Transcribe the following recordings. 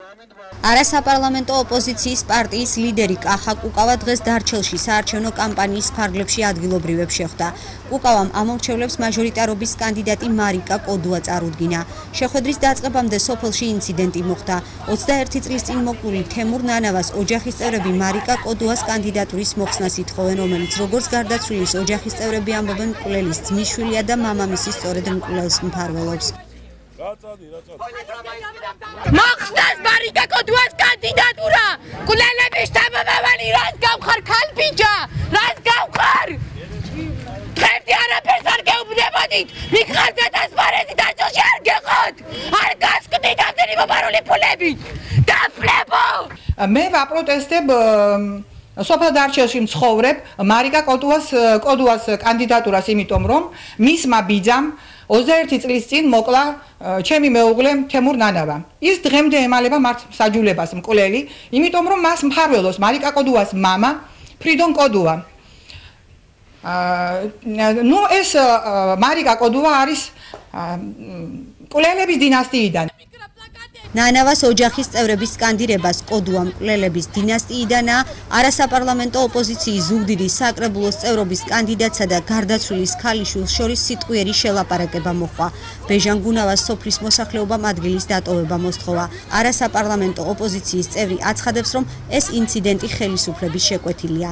არასაპარლამენტო ოპოზიციის პარტიის ლიდერი კახა კუკავა დღეს დარჩელში საარჩევნო კამპანიის ფარგლებში ადგილობრივებს შეხვდა. კუკავამ ამორჩევლებს მაჟორიტარობის კანდიდატი მარიკა კოდუა წარუდგინა. შეხვედრის დაწყებამდე სოფელში ინციდენტი მოხდა. 21 წლის წინ მოკვდული თემურ ნანავას ოჯახის წევრები მარიკა კოდუას კანდიდატურის მოხსნას ითხოვენ, რომელიც როგორც გარდაცვლილის ოჯახის წევრები ამბობენ, მკვლელის ძმისშვილია და მამამისი სწორედ მკვლელს მფარველობს. მოხსნას მარიკა კოდუას კანდიდატურა. მკვლელების შთამომავალი რას გავხარ ქალბიჯა? რას გავხარ? დღემდე არაფერს არ გეუბნებოდით. მიხარდა დასპარეზი დარჩელში არ გეყოთ. არ გასკდით ამდენი მომარული ფულებით. დაფლებო! მე ვაპროტესტებ სოფელ დარჩელში მცხოვრებ მარიკა კოდუას კანდიდატურას, იმიტომ რომ მისმა ბიძამ 21 წლის წინ მოკლა ჩემი მეუღლე თემურ ნანავა. ის დღემდე ემალება მართ საჯულებას მკვლელი, იმიტომ რომ მას მფარველობს მარიკა კოდუას მამა ფრიდონ კოდუა. ეს მარიკა კოდუა არის მკვლელების დინასტიიდან. ნანავას ოჯახის წევრების სკანდირებას კოდუა მკვლელების დინასტიიდანაა არასაპარლამენტო ოპოზიციის ზუგდიდი საკრებულოს წევრობის კანდიდატსა და გარდაცვლილის ქალიშვილს შორის სიტყვიერი შელაპარაკება მოხდა. ბეჟან გუნავას სოფლის მოსახლეობამ ადგილის დატოვება მოსთხოვა. არასაპარლამენტო ოპოზიციის წევრი აცხადებს, რომ ეს ინციდენტი ხელისუფლების შეკვეთილია.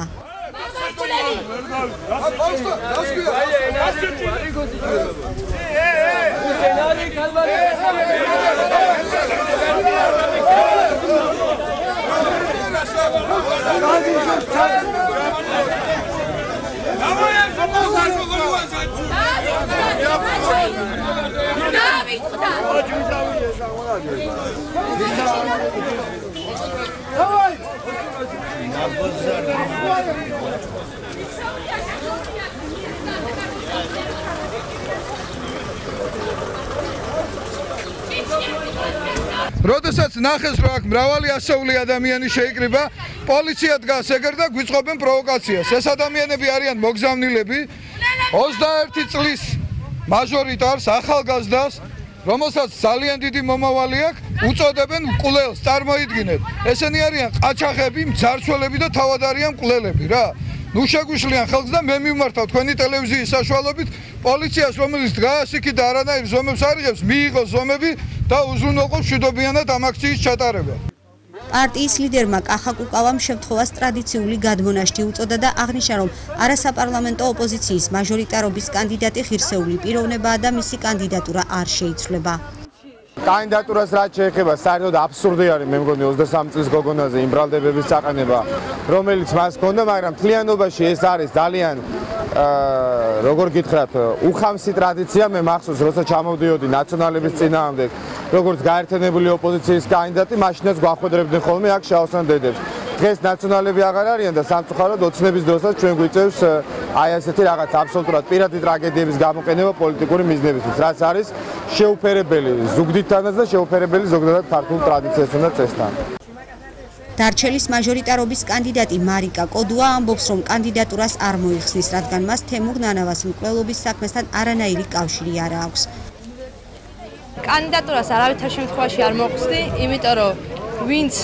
როდესაც ნახეს, რომ აქ მრავალი ასეული ადამიანი შეიკრიბა, პოლიცია დგას ეგერ და გვიწყობენ პროვოკაციას. ეს ადამიანები არიან მოგზავნილები, 21 წლის მაჟორიტარს, ახალგაზრდას, რომელსაც ძალიან დიდი მომავალი აქვს, უწოდებენ მკვლელს, წარმოიდგინეთ. ესენი არიან ყაჩაღები, მძარცველები და თავად არიან მკვლელები რა. ნუ შეგვიშლიან ხალხს და მე მივმართავ თქვენი ტელევიზიის საშუალებით პოლიციას, რომელიც დგას იქით და არანაირ ზომებს არ იღებს, მიიღოს ზომები და უზრუნველყოს მშვიდობიანად ამ აქციის ჩატარება. პარტიის ლიდერმა კახა კუკავამ შემთხვევას ტრადიციული გადმონაშთი უწოდა და აღნიშნა, რომ არასაპარლამენტო ოპოზიციის მაჟორიტარობის კანდიდატი ღირსეული პიროვნებაა და მისი კანდიდატურა არ შეიცვლება. კანდიდატურას რაც შეეხება, საერთოდ აბსურდი არის, მე მგონი 23 წლის გოგონაზე იმ ბრალდებების წაყენება, რომელიც მას ჰქონდა, მაგრამ მთლიანობაში ეს არის ძალიან როგორ გითხრათ, უხამსი ტრადიცია. მე მახსოვს, როცა ჩამოვდიოდი ნაციონალების წინააღმდეგ, როგორც გაერთიანებული ოპოზიციის კანდიდატი, მაშინაც გვახვედრებდნენ ხოლმე აქ შავსან დედებს. დღეს ნაციონალები აღარ არიან და სამწუხაროდ ოცნების დროსაც ჩვენ გვიწევს აი ასეთი რაღაც აბსოლუტურად პირადი ტრაგედიების გამოყენება პოლიტიკური მიზნებისთვის, რაც არის შეუფერებელი ზუგდიდთანაც და შეუფერებელი ზოგადად ქართულ ტრადიციასთან და წესთან. დარჩელის მაჟორიტარობის კანდიდატი მარიკა კოდუა ამბობს, რომ კანდიდატურას არ მოიხსნის, რადგან მას თემურ ნანავას მკვლელობის საქმესთან არანაირი კავშირი არ აქვს. კანდიდატურას არავითარ შემთხვევაში არ მოხსნი, იმიტომ რომ ვინც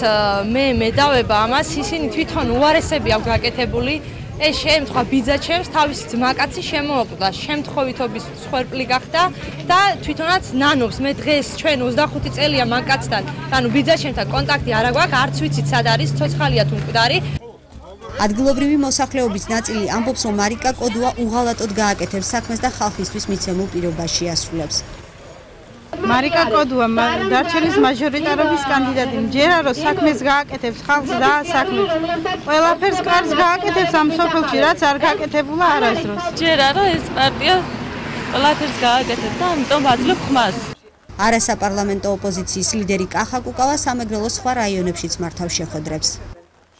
მე დავება ამას, ისინი თვითონ უარესები აქვს გაკეთებული. ეს შემთხვევა ბიძაჩემს თავის ძმაკაცი შემოუკვდა, შემთხვევითობის მსხვერპლი გახდა და თვითონაც ნანობს. მე დღეს ჩვენ 25 წელია მანკაცთან, ანუ ბიძაჩემთან კონტაქტი არ აქვს, არც ვიცით სად არის, ცოცხალია თუ მკვდარი. ადგილობრივი მოსახლეობის ნაწილი ამბობს, რომ მარიკა კოდუა უღალატოდ გააკეთებს საქმეს და ხალხისთვის მიცემულ პირობას შეასრულებს. მარიკა კოდუა დარჩელის მაჟორიტარობის კანდიდატი მჯერა რომ საქმეს გააკეთებს ხალხს და საქმეს. ყველაფერს კარგს გააკეთებს ამ სოფელში, რაც არ გააკეთებულა არასდროს. ჯერა რომ ეს პარტია ყველაფერს გააკეთებს და ამიტომ ვაძლევ ხმას. არასაპარლამენტო ოპოზიციის ლიდერი კახა კუკავა სამეგრელოს სხვა რაიონებშიც მართავს შეხვედრებს.